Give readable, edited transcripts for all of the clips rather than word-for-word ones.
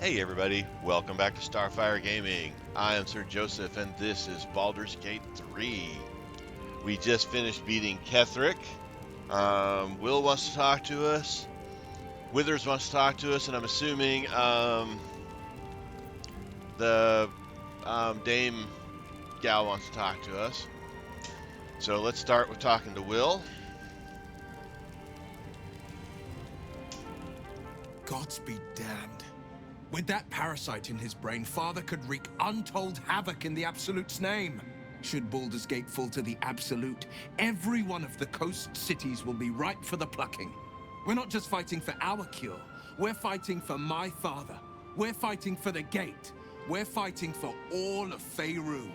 Hey everybody, welcome back to Starfyre Gaming. I am Sir Joseph and this is Baldur's Gate 3. We just finished beating Ketheric. Will wants to talk to us. Withers wants to talk to us, and I'm assuming the Dame gal wants to talk to us. So let's start with talking to Will. Gods be damned. With that parasite in his brain, Father could wreak untold havoc in the Absolute's name. Should Baldur's Gate fall to the Absolute, every one of the coast cities will be ripe for the plucking. We're not just fighting for our cure. We're fighting for my father. We're fighting for the Gate. We're fighting for all of Faerun.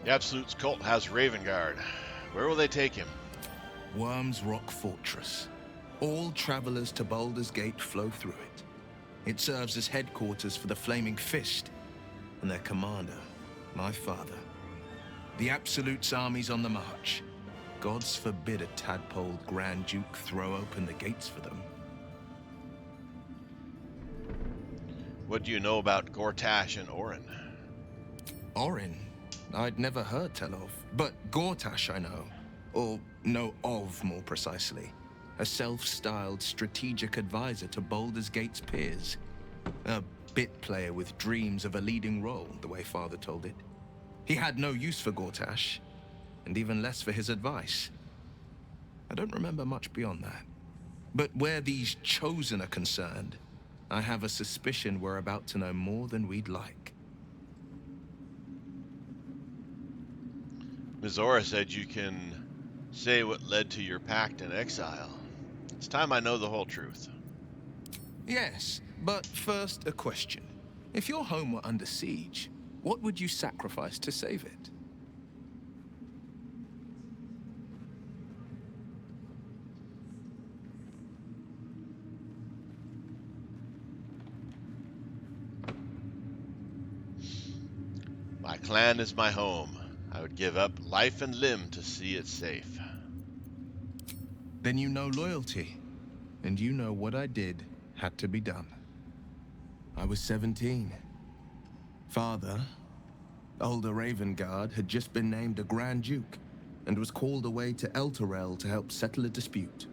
The Absolute's cult has Ravengard. Where will they take him? Worm's Rock Fortress. All travelers to Baldur's Gate flow through it. It serves as headquarters for the Flaming Fist and their commander, my father. The Absolute's army's on the march. Gods forbid a tadpoled Grand Duke throw open the gates for them. What do you know about Gortash and Orin? Orin? I'd never heard tell of, but Gortash I know. Or know of, more precisely. A self-styled strategic advisor to Baldur's Gate's peers. A bit player with dreams of a leading role, the way Father told it. He had no use for Gortash, and even less for his advice. I don't remember much beyond that. But where these Chosen are concerned, I have a suspicion we're about to know more than we'd like. Mizora said you can say what led to your pact and exile. It's time I know the whole truth. Yes, but first a question. If your home were under siege, what would you sacrifice to save it? My clan is my home. I would give up life and limb to see it safe. Then you know loyalty, and you know what I did had to be done. I was 17. Father, older Ravengard, had just been named a Grand Duke and was called away to Elturel to help settle a dispute.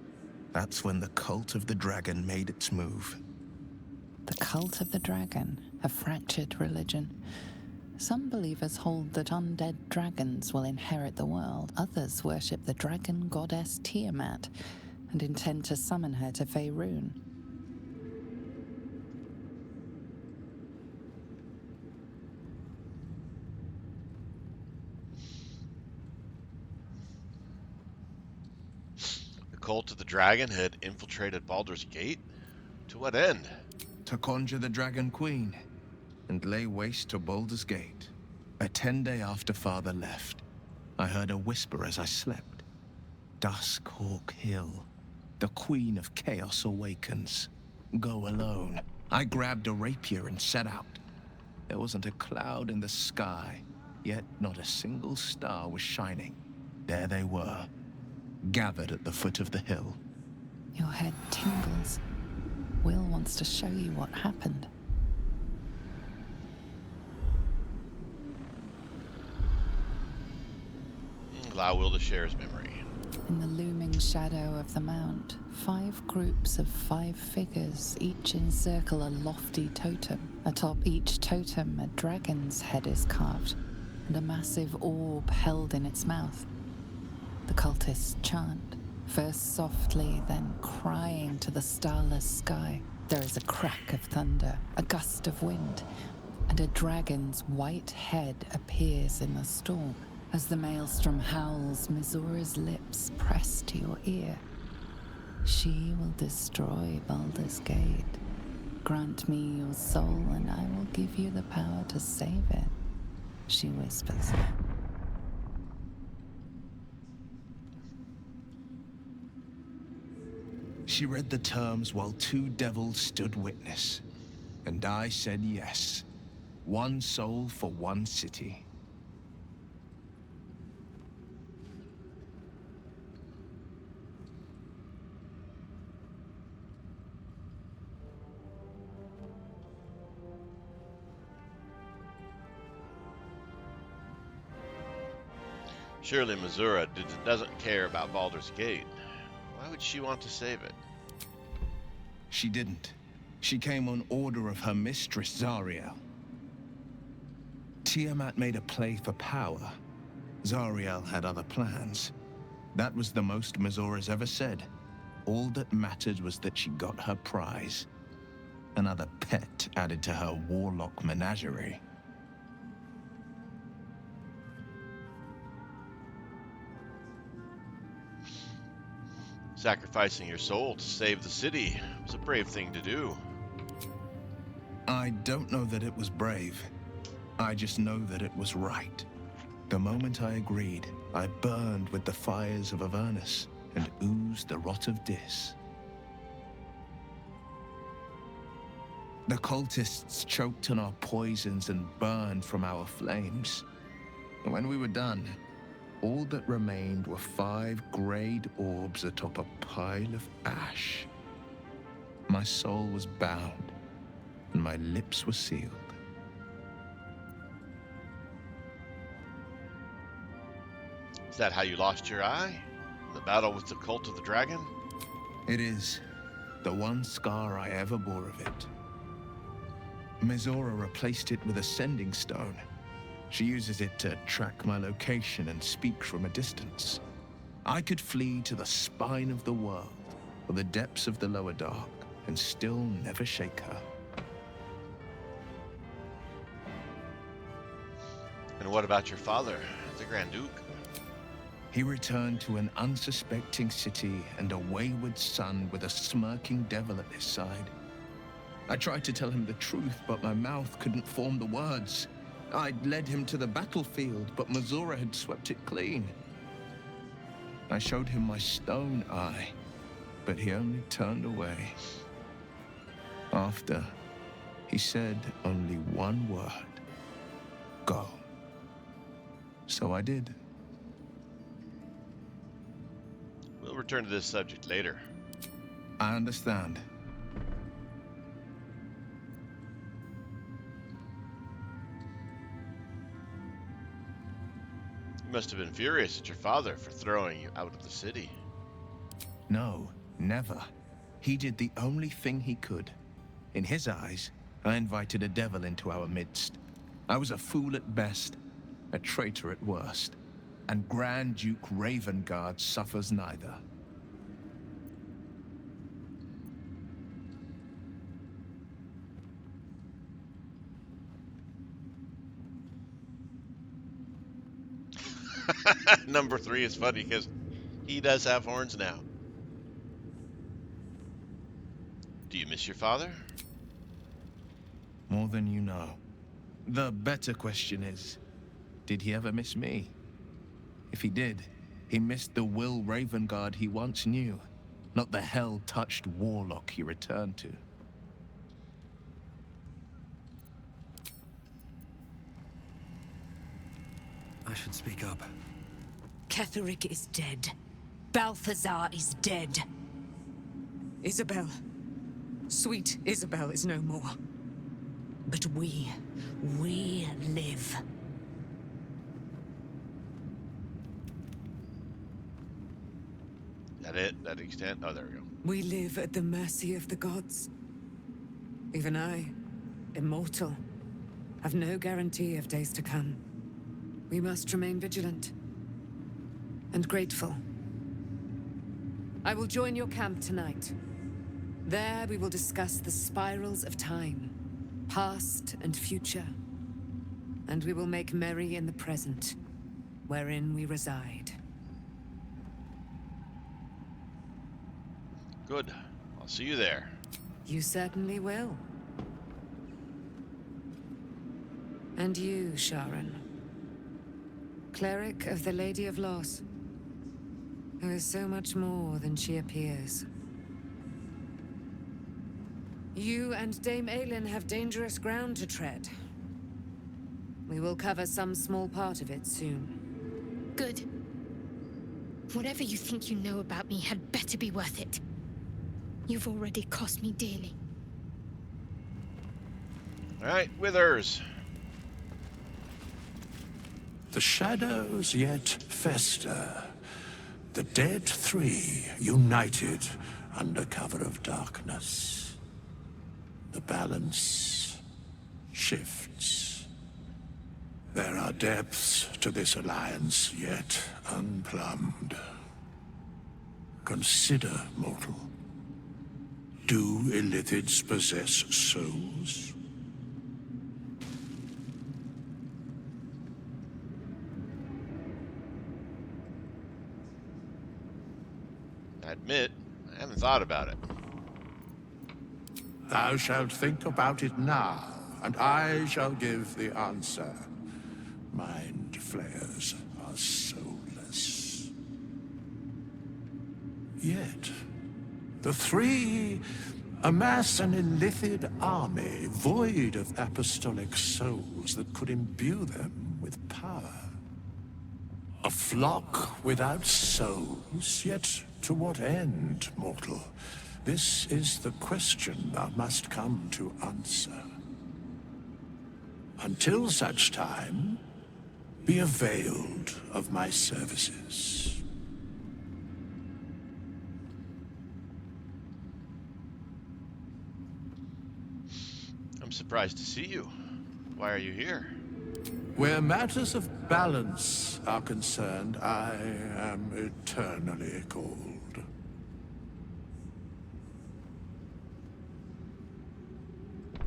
That's when the cult of the dragon made its move. The cult of the dragon, a fractured religion. Some believers hold that undead dragons will inherit the world. Others worship the dragon goddess Tiamat and intend to summon her to Faerun. The cult of the dragon had infiltrated Baldur's Gate? To what end? To conjure the Dragon Queen and lay waste to Baldur's Gate. A 10-day after Father left, I heard a whisper as I slept. Duskhawk Hill. The Queen of Chaos awakens. Go alone. I grabbed a rapier and set out. There wasn't a cloud in the sky, yet not a single star was shining. There they were, gathered at the foot of the hill. Your head tingles. Will wants to show you what happened. Allow Will to share his memory. In the looming shadow of the mount, 5 groups of 5 figures each encircle a lofty totem. Atop each totem, a dragon's head is carved, and a massive orb held in its mouth. The cultists chant, first softly, then crying to the starless sky. There is a crack of thunder, a gust of wind, and a dragon's white head appears in the storm. As the maelstrom howls, Mizora's lips press to your ear. She will destroy Baldur's Gate. Grant me your soul, and I will give you the power to save it, she whispers. She read the terms while two devils stood witness. And I said yes. One soul for one city. Surely Missouri doesn't care about Baldur's Gate. Why would she want to save it? She didn't. She came on order of her mistress, Zariel. Tiamat made a play for power. Zariel had other plans. That was the most Missoura's ever said. All that mattered was that she got her prize. Another pet added to her warlock menagerie. Sacrificing your soul to save the city was a brave thing to do. I don't know that it was brave. I just know that it was right. The moment I agreed, I burned with the fires of Avernus and oozed the rot of Dis. The cultists choked on our poisons and burned from our flames. When we were done, all that remained were 5 grayed orbs atop a pile of ash. My soul was bound, and my lips were sealed. Is that how you lost your eye? In the battle with the cult of the dragon? It is the one scar I ever bore of it. Missoura replaced it with a sending stone. She uses it to track my location and speak from a distance. I could flee to the spine of the world, or the depths of the lower dark, and still never shake her. And what about your father, the Grand Duke? He returned to an unsuspecting city and a wayward son with a smirking devil at his side. I tried to tell him the truth, but my mouth couldn't form the words. I'd led him to the battlefield, but Missoura had swept it clean. I showed him my stone eye, but he only turned away. After, he said only one word: go. So I did. We'll return to this subject later. I understand. You must have been furious at your father for throwing you out of the city. No, never. He did the only thing he could. In his eyes, I invited a devil into our midst. I was a fool at best, a traitor at worst, and Grand Duke Ravengard suffers neither. Number 3 is funny because he does have horns now. Do you miss your father? More than you know. The better question is, did he ever miss me? If he did, he missed the Will Ravengard he once knew, not the hell-touched warlock he returned to. I should speak up. Ketheric is dead. Balthazar is dead. Isabel. Sweet Isabel is no more. But we live. That it? That extent? Oh, there we go. We live at the mercy of the gods. Even I, immortal, have no guarantee of days to come. We must remain vigilant and grateful. I will join your camp tonight. There we will discuss the spirals of time, past and future. And we will make merry in the present, wherein we reside. Good. I'll see you there. You certainly will. And you, Sharon. Cleric of the Lady of Loss, who is so much more than she appears. You and Dame Aylin have dangerous ground to tread. We will cover some small part of it soon. Good. Whatever you think you know about me had better be worth it. You've already cost me dearly. Alright, Withers. The shadows yet fester. The dead three united under cover of darkness. The balance shifts. There are depths to this alliance yet unplumbed. Consider, mortal. Do illithids possess souls? I admit, I haven't thought about it. Thou shalt think about it now, and I shall give the answer. Mind flayers are soulless. Yet, the three amass an illithid army void of apostolic souls that could imbue them with power. A flock without souls, yet to what end, mortal? This is the question thou must come to answer. Until such time, be availed of my services. I'm surprised to see you. Why are you here? Where matters of balance are concerned, I am eternally cold.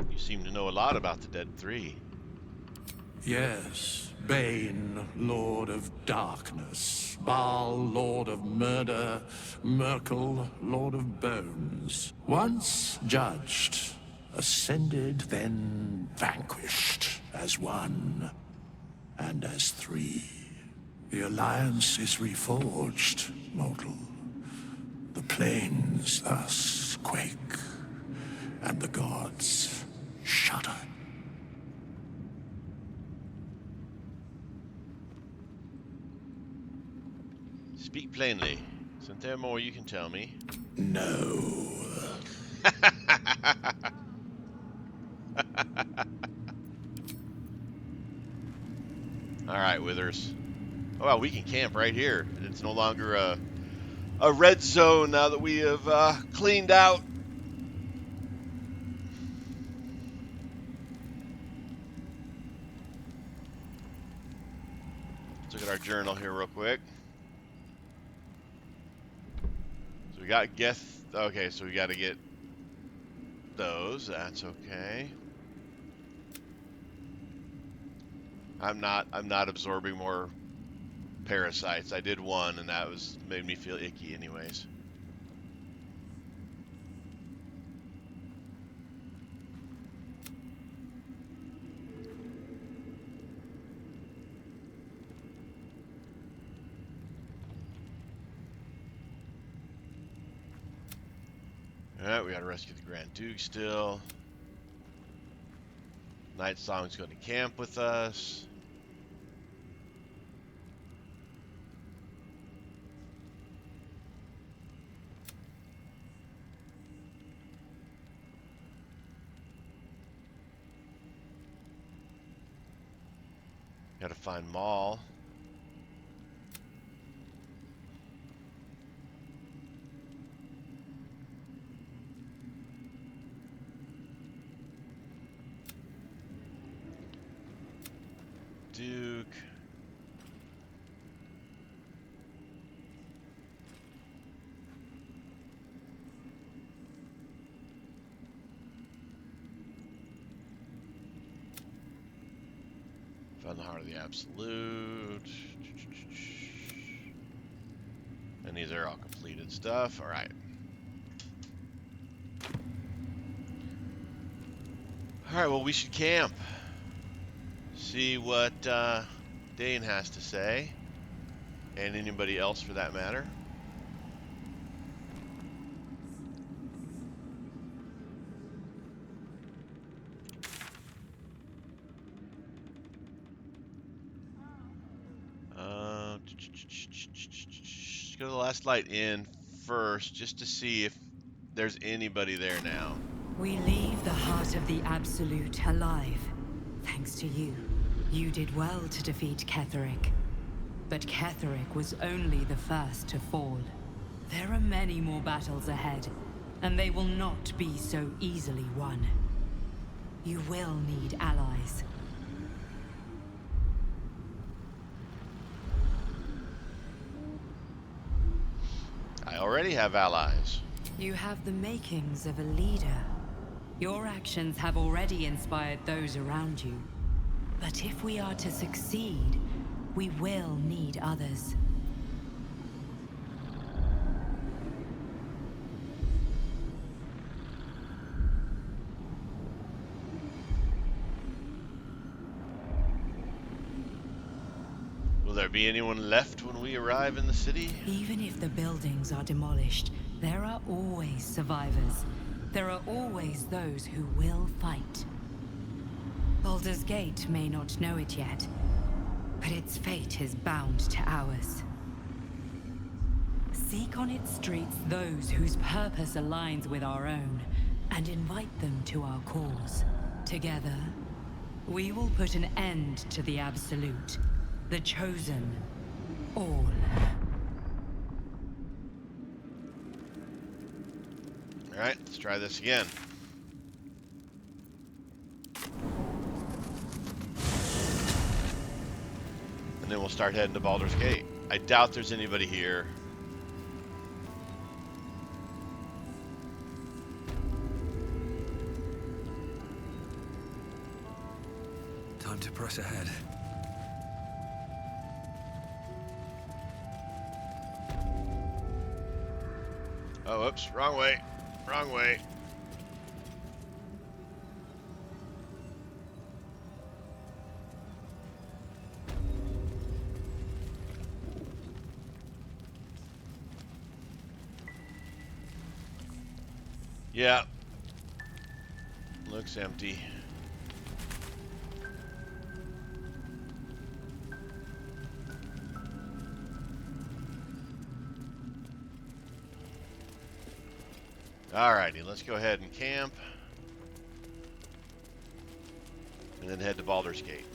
You seem to know a lot about the Dead Three. Yes, Bane, Lord of Darkness, Baal, Lord of Murder, Merkel, Lord of Bones. Once judged, ascended, then vanquished as one, and as three. The Alliance is reforged, mortal. The plains thus quake, and the gods shudder. Speak plainly. Isn't there more you can tell me? No. Alright, Withers. Oh, well, we can camp right here. It's no longer a red zone now that we have cleaned out. Let's look at our journal here real quick. So we got Geth. Okay, so we got to get those. That's okay. I'm not absorbing more parasites. I did one, and that made me feel icky, anyways. Alright, we gotta rescue the Grand Duke still. Night Song's going to camp with us. Gotta find Maul. Duke. Found the Heart of the Absolute. And these are all completed stuff. Alright. Alright, well, we should camp. See what Dane has to say. And anybody else for that matter. go to the last light in first, just to see if there's anybody there now. We leave the heart of the Absolute alive, thanks to you. You did well to defeat Ketheric. But Ketheric was only the first to fall. There are many more battles ahead, and they will not be so easily won. You will need allies. I already have allies. You have the makings of a leader. Your actions have already inspired those around you. But if we are to succeed, we will need others. Will there be anyone left when we arrive in the city? Even if the buildings are demolished, there are always survivors. There are always those who will fight. Baldur's Gate may not know it yet, but its fate is bound to ours. Seek on its streets those whose purpose aligns with our own, and invite them to our cause. Together, we will put an end to the Absolute, the Chosen, all. Alright, let's try this again. And then we'll start heading to Baldur's Gate. I doubt there's anybody here. Time to press ahead. Oh, oops, wrong way. Wrong way. Yeah. Looks empty. Alrighty, let's go ahead and camp. And then head to Baldur's Gate.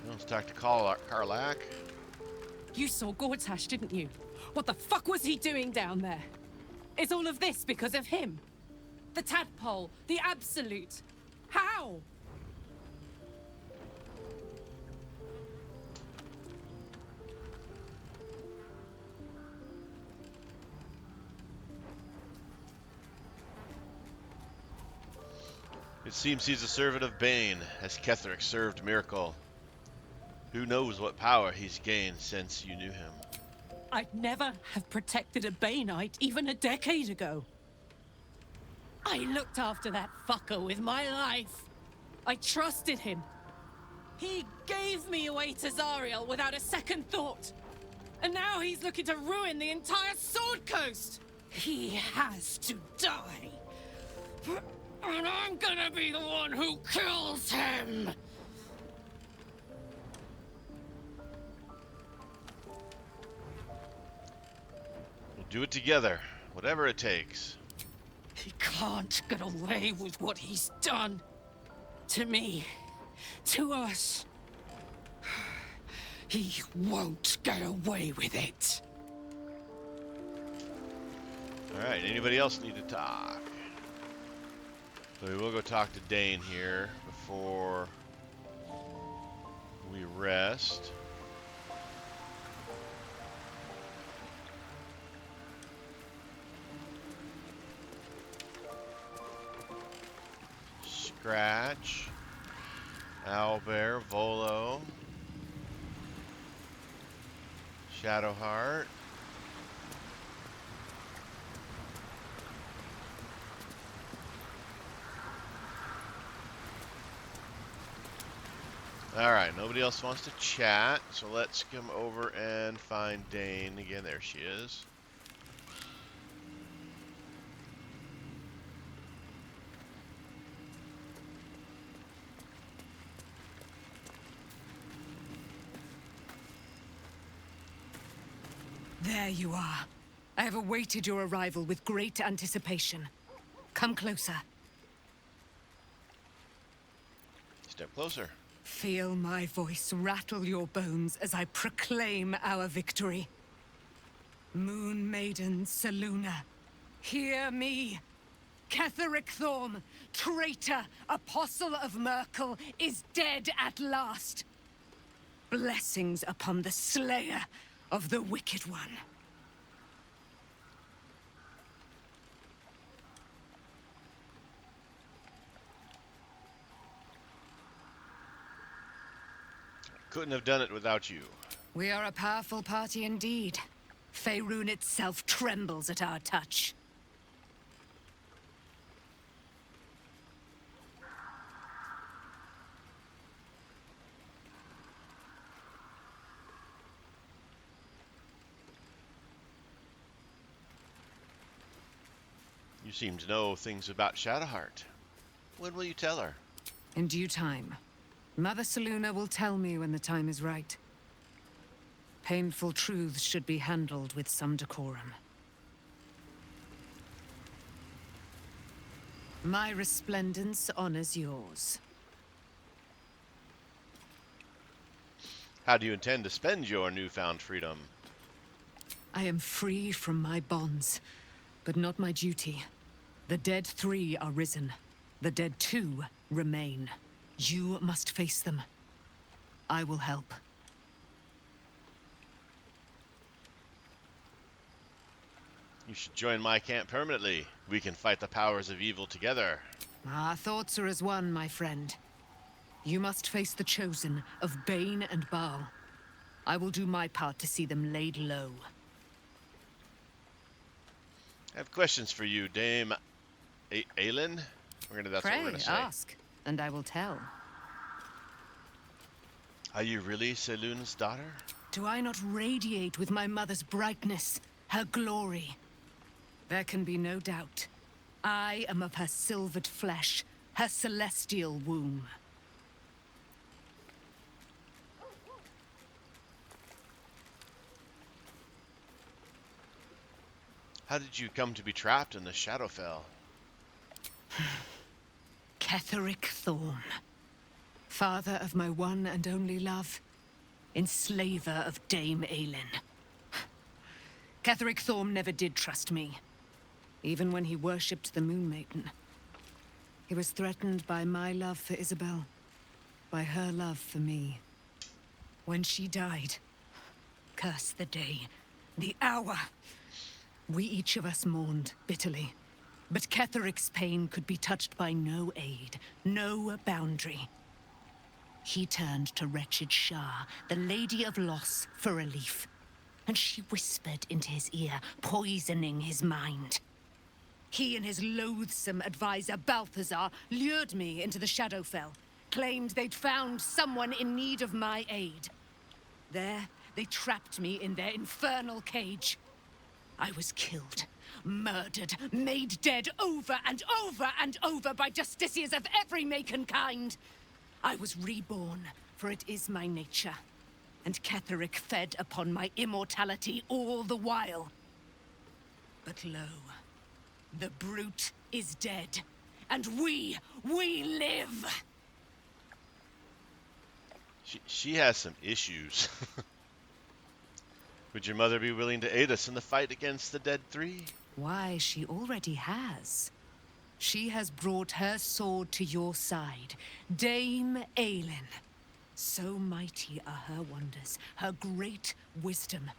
Let's talk to Karlach. You saw Gortash, didn't you? What the fuck was he doing down there? Is all of this because of him? The tadpole, the Absolute. How? It seems he's a servant of Bane, as Ketheric served Miracle. Who knows what power he's gained since you knew him? I'd never have protected a Baneite even a decade ago. I looked after that fucker with my life. I trusted him. He gave me away to Zariel without a second thought. And now he's looking to ruin the entire Sword Coast. He has to die. And I'm gonna be the one who kills him. We'll do it together, whatever it takes. He can't get away with what he's done. To me. To us. He won't get away with it. Alright, anybody else need to talk? So we will go talk to Dane here before we rest. Scratch, Owlbear, Volo, Shadowhart. Alright, nobody else wants to chat, so let's come over and find Dane again. There she is. There you are. I have awaited your arrival with great anticipation. Come closer. Step closer. Feel my voice rattle your bones as I proclaim our victory. Moon Maiden Selûne, hear me. Ketheric Thorm, traitor, apostle of Merkel, is dead at last. Blessings upon the slayer of the Wicked One. Couldn't have done it without you. We are a powerful party indeed. Faerun itself trembles at our touch. You seem to know things about Shadowhart. When will you tell her? In due time. Mother Selûne will tell me when the time is right. Painful truths should be handled with some decorum. My resplendence honors yours. How do you intend to spend your newfound freedom? I am free from my bonds, but not my duty. The dead 3 are risen. The dead 2 remain. You must face them. I will help. You should join my camp permanently. We can fight the powers of evil together. Our thoughts are as one, my friend. You must face the Chosen of Bane and Baal. I will do my part to see them laid low. I have questions for you, Dame Aelin. That's what we're gonna say. Ask, and I will tell. Are you really Selûne's daughter? Do I not radiate with my mother's brightness, her glory? There can be no doubt. I am of her silvered flesh, her celestial womb. How did you come to be trapped in the Shadowfell? Ketheric Thorm. Father of my one and only love. Enslaver of Dame Aelin. Ketheric Thorm never did trust me. Even when he worshipped the Moon Maiden. He was threatened by my love for Isabel. By her love for me. When she died, curse the day, the hour. We each of us mourned bitterly. But Ketheric's pain could be touched by no aid, no boundary. He turned to wretched Shah, the Lady of Loss, for relief. And she whispered into his ear, poisoning his mind. He and his loathsome advisor, Balthazar, lured me into the Shadowfell, claimed they'd found someone in need of my aid. There, they trapped me in their infernal cage. I was killed, murdered, made dead over and over and over by justiciars of every make and kind. I was reborn, for it is my nature. And Ketheric fed upon my immortality all the while. But lo, the brute is dead, and we live! She has some issues. Would your mother be willing to aid us in the fight against the Dead 3? Why, she already has. She has brought her sword to your side, Dame Aelin. So mighty are her wonders, her great wisdom.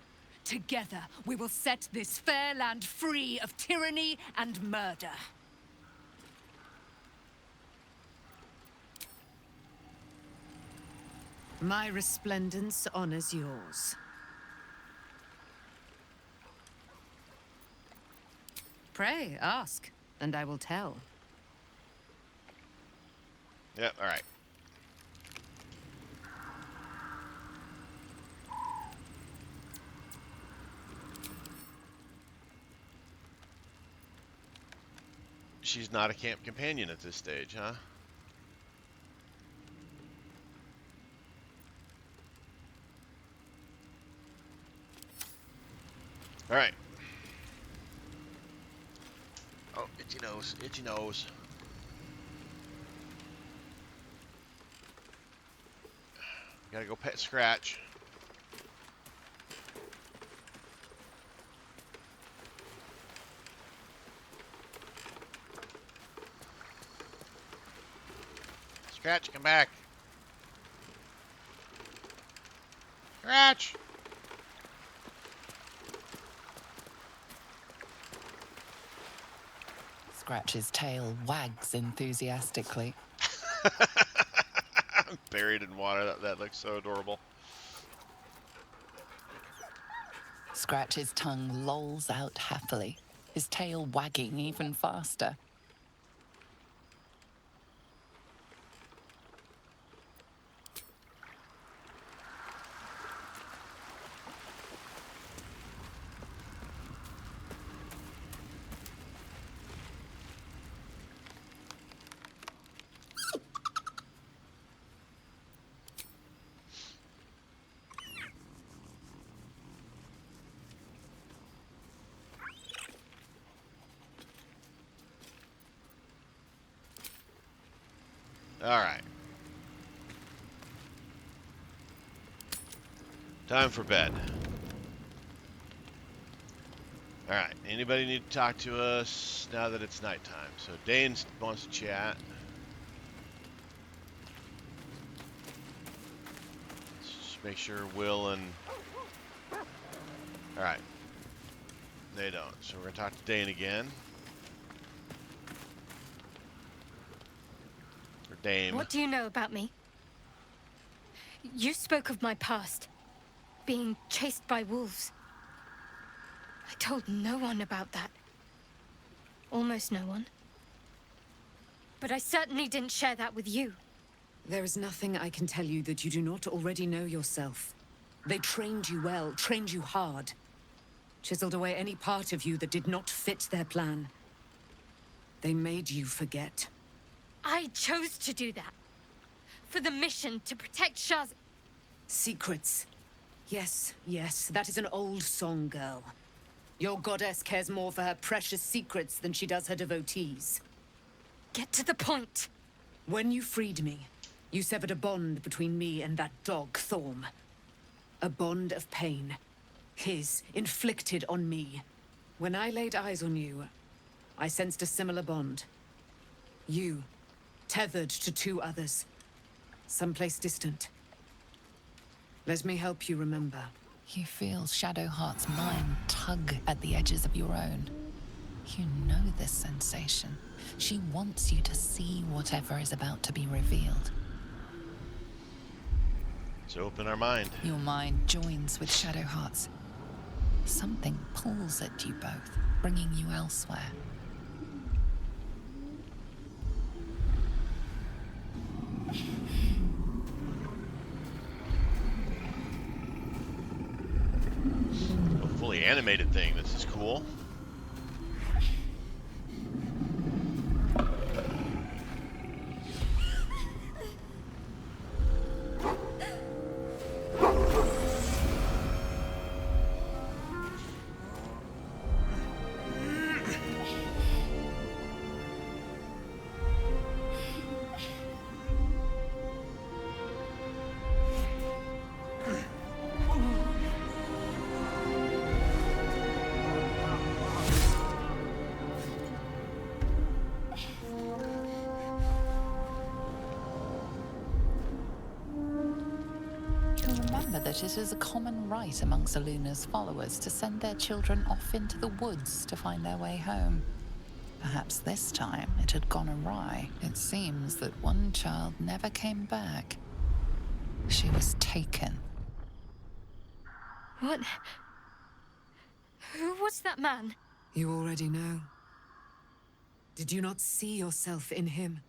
Together, we will set this fair land free of tyranny and murder. My resplendence honors yours. Pray, ask, and I will tell. Yep, alright. she's not a camp companion at this stage, huh? All right. Oh, itchy nose, itchy nose. Gotta go pet Scratch. Scratch, come back. Scratch! Scratch's tail wags enthusiastically. Buried in water. That looks so adorable. Scratch's tongue lolls out happily, his tail wagging even faster. All right. Time for bed. All right. Anybody need to talk to us now that it's nighttime? So Dane wants to chat. Let's just make sure Will and... All right. They don't. So we're going to talk to Dane again. Or Dame. What do you know about me? You spoke of my past. Being chased by wolves. I told no one about that. Almost no one. But I certainly didn't share that with you. There is nothing I can tell you that you do not already know yourself. They trained you well, trained you hard. Chiseled away any part of you that did not fit their plan. They made you forget. I chose to do that. For the mission to protect Shaz... Secrets. Yes, yes, that is an old song, girl. Your goddess cares more for her precious secrets than she does her devotees. Get to the point. When you freed me, you severed a bond between me and that dog, Thorm. A bond of pain. His, inflicted on me. When I laid eyes on you, I sensed a similar bond. You, tethered to two others. Someplace distant. Let me help you remember. You feel Shadowheart's mind tug at the edges of your own. You know this sensation. She wants you to see whatever is about to be revealed. So open our mind. Your mind joins with Shadowheart's. Something pulls at you both, bringing you elsewhere. A fully animated thing. This is cool. That it is a common rite amongst Aluna's followers to send their children off into the woods to find their way home. Perhaps this time it had gone awry. It seems that one child never came back. She was taken. What? Who was that man? You already know. Did you not see yourself in him?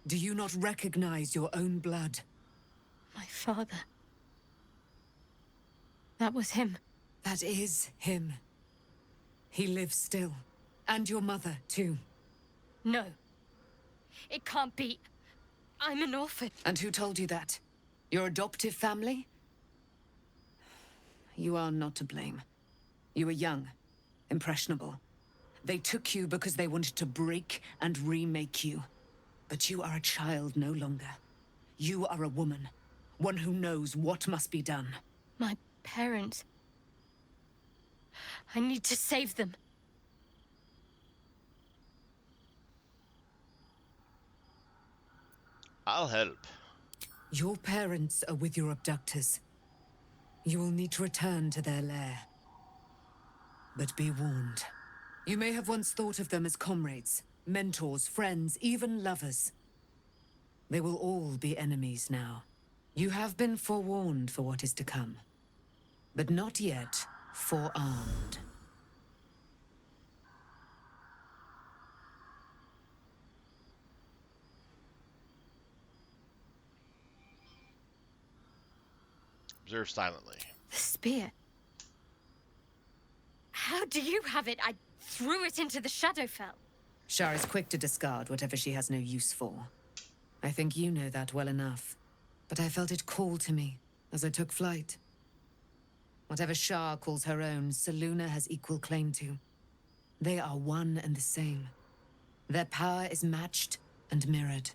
Do you not recognize your own blood? My father. That was him. That is him. He lives still. And your mother, too. No. It can't be. I'm an orphan. And who told you that? Your adoptive family? You are not to blame. You were young, impressionable. They took you because they wanted to break and remake you. But you are a child no longer. You are a woman. One who knows what must be done. My parents. I need to save them. I'll help. Your parents are with your abductors. You will need to return to their lair. But be warned. You may have once thought of them as comrades, mentors, friends, even lovers. They will all be enemies now. You have been forewarned for what is to come, but not yet forearmed. Observe silently. The spear. How do you have it? I threw it into the Shadowfell. Shar is quick to discard whatever she has no use for. I think you know that well enough. But I felt it call to me as I took flight. Whatever Shar calls her own, Selûne has equal claim to. They are one and the same. Their power is matched and mirrored.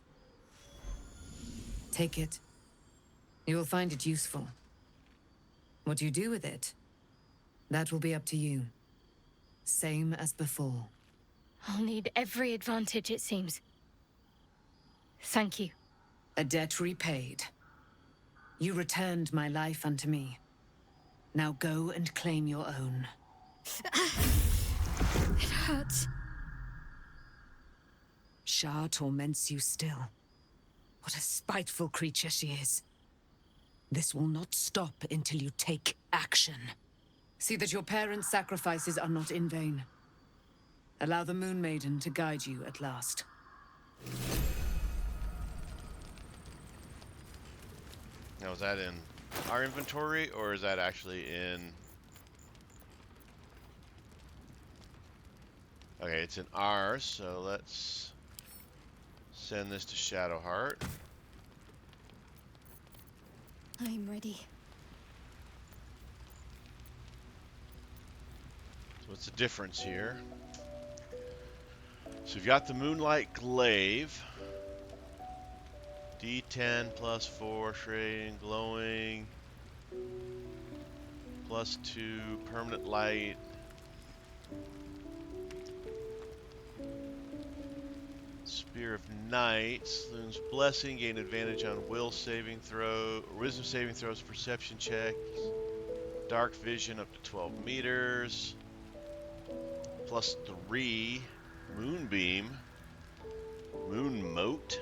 Take it. You will find it useful. What you do with it, that will be up to you. Same as before. I'll need every advantage, it seems. Thank you. A debt repaid. You returned my life unto me. Now go and claim your own. It hurts. Shar torments you still. What a spiteful creature she is. This will not stop until you take action. See that your parents' sacrifices are not in vain. Allow the Moon Maiden to guide you at last. Now, is that in our inventory, or is that actually in... Okay, it's in ours, so let's send this to Shadowhart. I'm ready. So what's the difference here? So you've got the Moonlight Glaive. D10 plus 4, shredding, glowing. Plus 2, permanent light. Spear of Night, Selûne's Blessing, gain advantage on wisdom saving throws, perception checks, dark vision up to 12 meters, plus 3, Moonbeam, Moon Moat.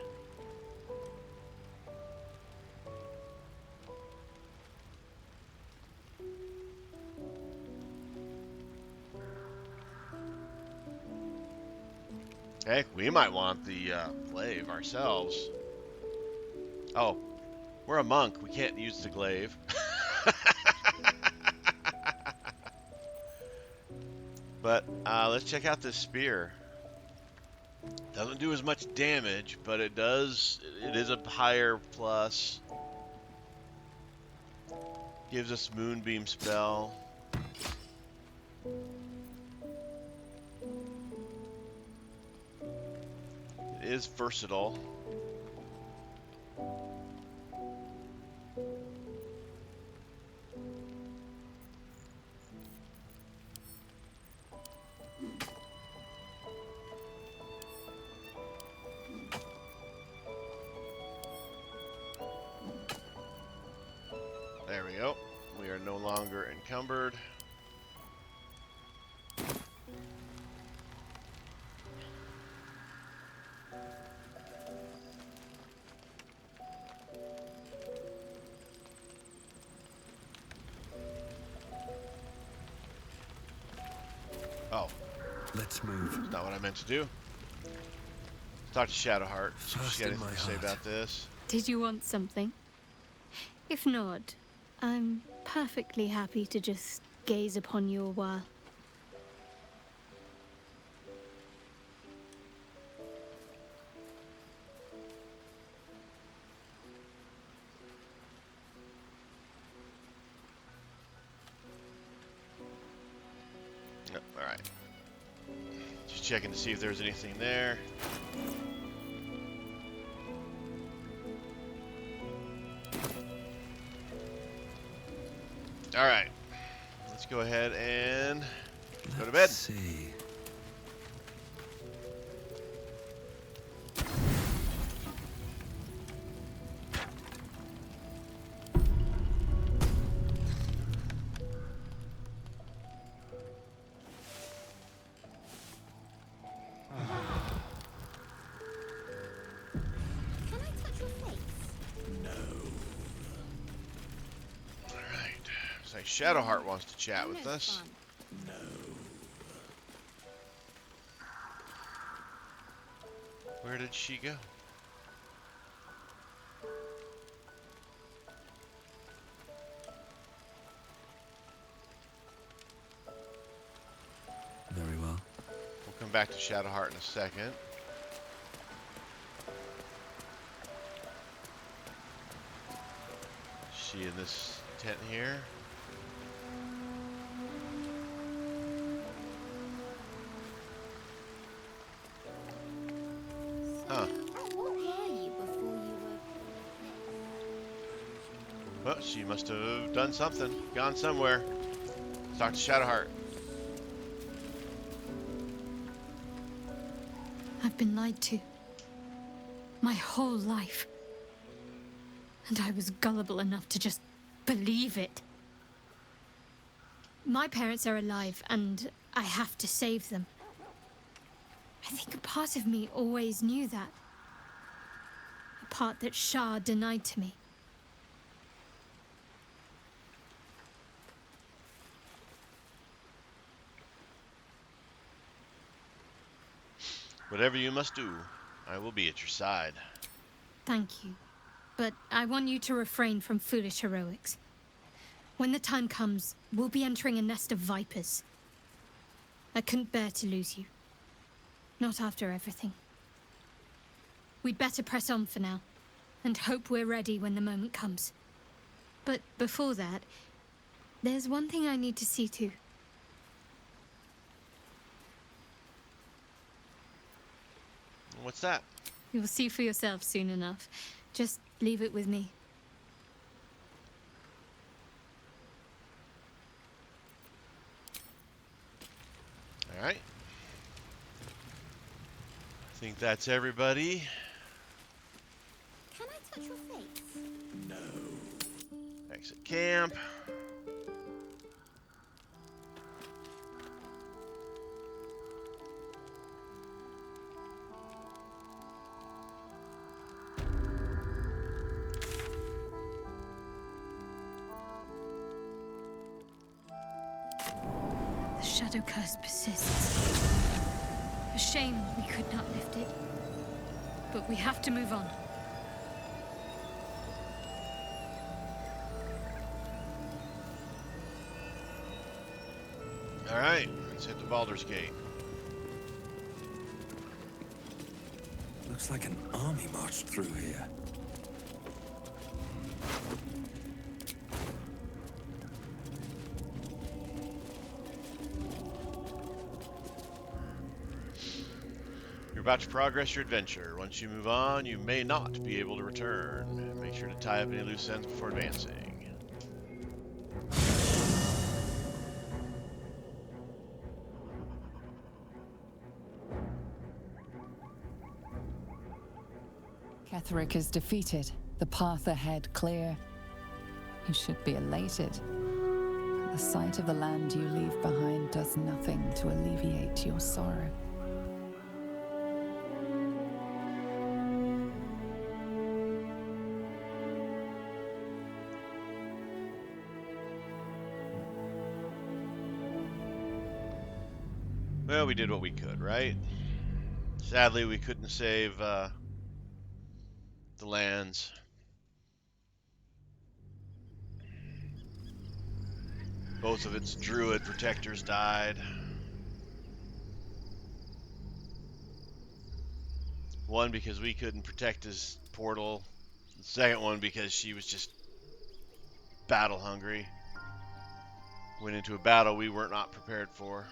Heck, we might want the glaive ourselves. Oh, we're a monk. We can't use the glaive. But let's check out this spear. Doesn't do as much damage, but it does. It is a higher plus. Gives us Moonbeam spell. It is versatile. There we go. We are no longer encumbered. Oh, Let's move. that's not what I meant to do. Talk to Shadowheart. First She got in my anything to say heart. about this? Did you want something? If not, I'm perfectly happy to just gaze upon you a while. Alright. Just checking to see if there's anything there. Alright. Let's go ahead and go to bed. Let's see. Can I touch your face? Alright. Looks like Shadowhart wants to chat with us. Fun. Where did she go? Very well. We'll come back to Shadowhart in a second. Is she in this tent here? Huh. What were you before you were... Well, she must have done something. Gone somewhere. Let's talk to Shadowhart. I've been lied to. My whole life. And I was gullible enough to just believe it. My parents are alive, and I have to save them. I think a part of me always knew that. A part that Shah denied to me. Whatever you must do, I will be at your side. Thank you. But I want you to refrain from foolish heroics. When the time comes, we'll be entering a nest of vipers. I couldn't bear to lose you. Not after everything. We'd better press on for now, and hope we're ready when the moment comes. But before that, there's one thing I need to see to. What's that? You'll see for yourself soon enough. Just leave it with me. Alright. I think that's everybody. Can I touch your face? Exit camp. The shadow curse persists. A shame we could not lift it. But we have to move on. Alright, let's hit the Baldur's Gate. Looks like an army marched through here. You're about to progress your adventure. Once you move on, you may not be able to return. Make sure to tie up any loose ends before advancing. Ketheric is defeated, the path ahead clear. You should be elated. The sight of the land you leave behind does nothing to alleviate your sorrow. Well, we did what we could, right? Sadly, we couldn't save the lands. Both of its druid protectors died. One because we couldn't protect his portal. The second one because she was just battle hungry. Went into a battle we were not prepared for.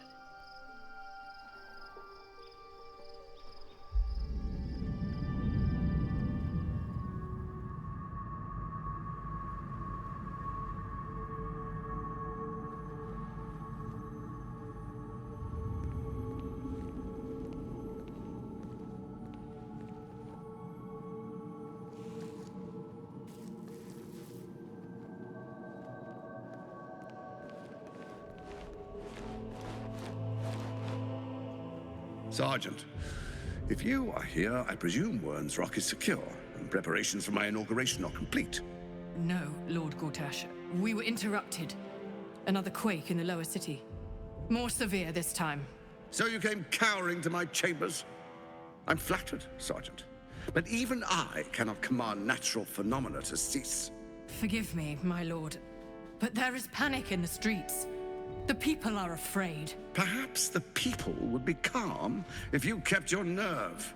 Sergeant, if you are here, I presume Wern's Rock is secure, and preparations for my inauguration are complete. No, Lord Gortash. We were interrupted. Another quake in the lower city. More severe this time. So you came cowering to my chambers? I'm flattered, Sergeant. But even I cannot command natural phenomena to cease. Forgive me, my lord, but there is panic in the streets. The people are afraid. Perhaps the people would be calm if you kept your nerve.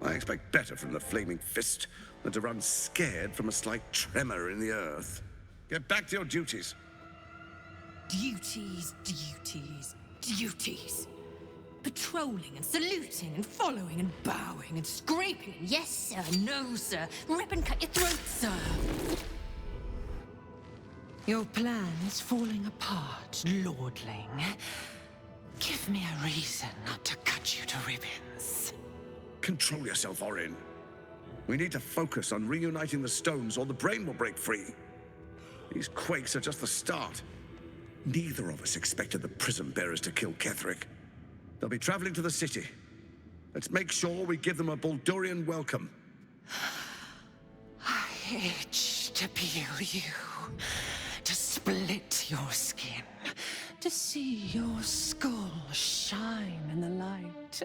I expect better from the Flaming Fist than to run scared from a slight tremor in the earth. Get back to your duties. Duties, duties, duties. Patrolling and saluting and following and bowing and scraping and yes sir, no sir, rip and cut your throat, sir. Your plan is falling apart, lordling. Give me a reason not to cut you to ribbons. Control yourself, Orin. We need to focus on reuniting the stones or the brain will break free. These quakes are just the start. Neither of us expected the Prism Bearers to kill Ketherick. They'll be traveling to the city. Let's make sure we give them a Baldurian welcome. I itch to peel you, to split your skin, to see your skull shine in the light.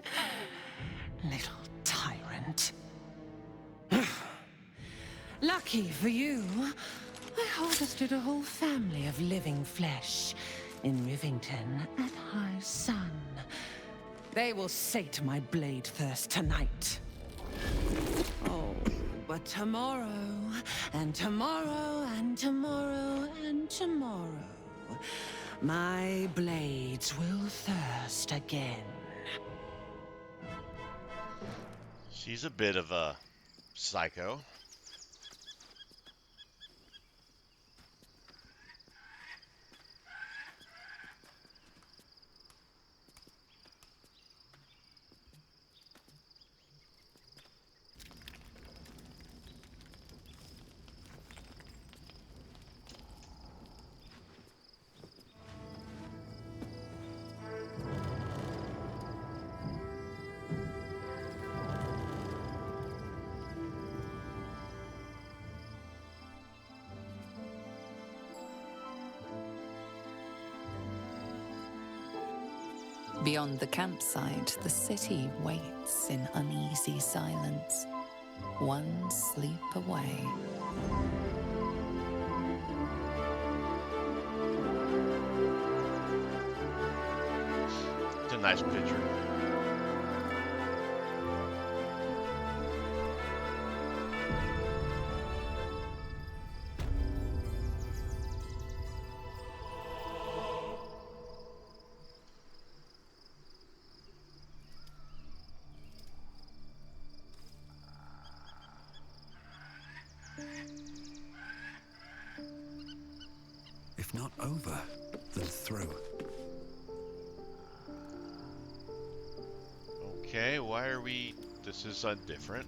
Little tyrant. Lucky for you, I harvested a whole family of living flesh in Rivington at high sun. They will sate my blade thirst tonight. Oh, but tomorrow, and tomorrow, and tomorrow, and tomorrow, my blades will thirst again. She's a bit of a psycho. Beyond the campsite, the city waits in uneasy silence, one sleep away. It's a nice picture. If not over, then through. Okay, why are we... This is different.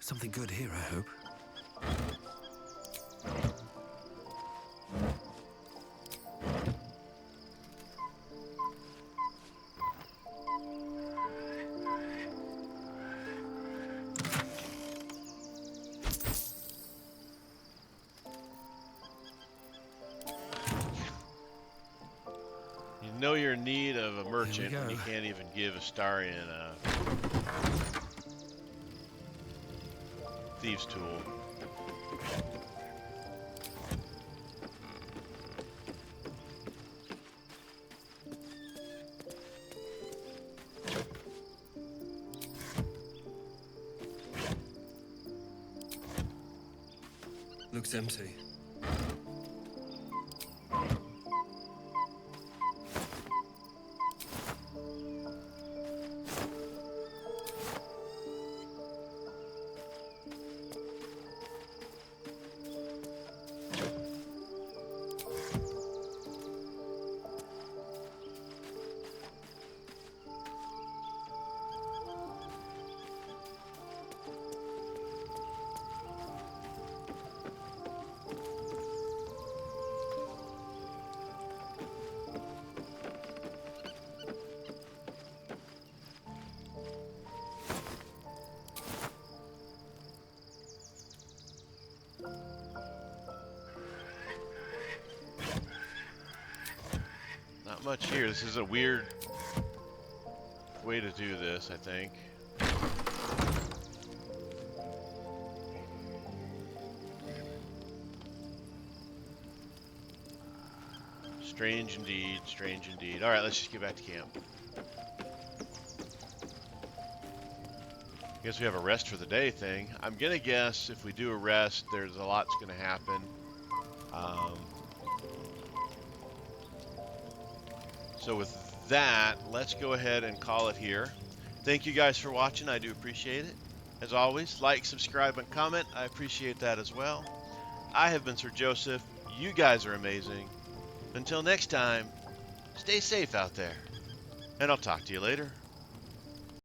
Something good here, I hope. You know you're in need of a merchant when go. you can't even give Astarion a thieves' tool. Looks empty. Not much here. This is a weird way to do this, I think. Strange indeed, strange indeed. Alright, let's just get back to camp. Guess we have a rest for the day thing. I'm gonna guess if we do a rest, there's a lot's gonna happen. So with that, let's go ahead and call it here. Thank you guys for watching. I do appreciate it. As always, like, subscribe, and comment. I appreciate that as well. I have been Sir Joseph. You guys are amazing. Until next time, stay safe out there. And I'll talk to you later.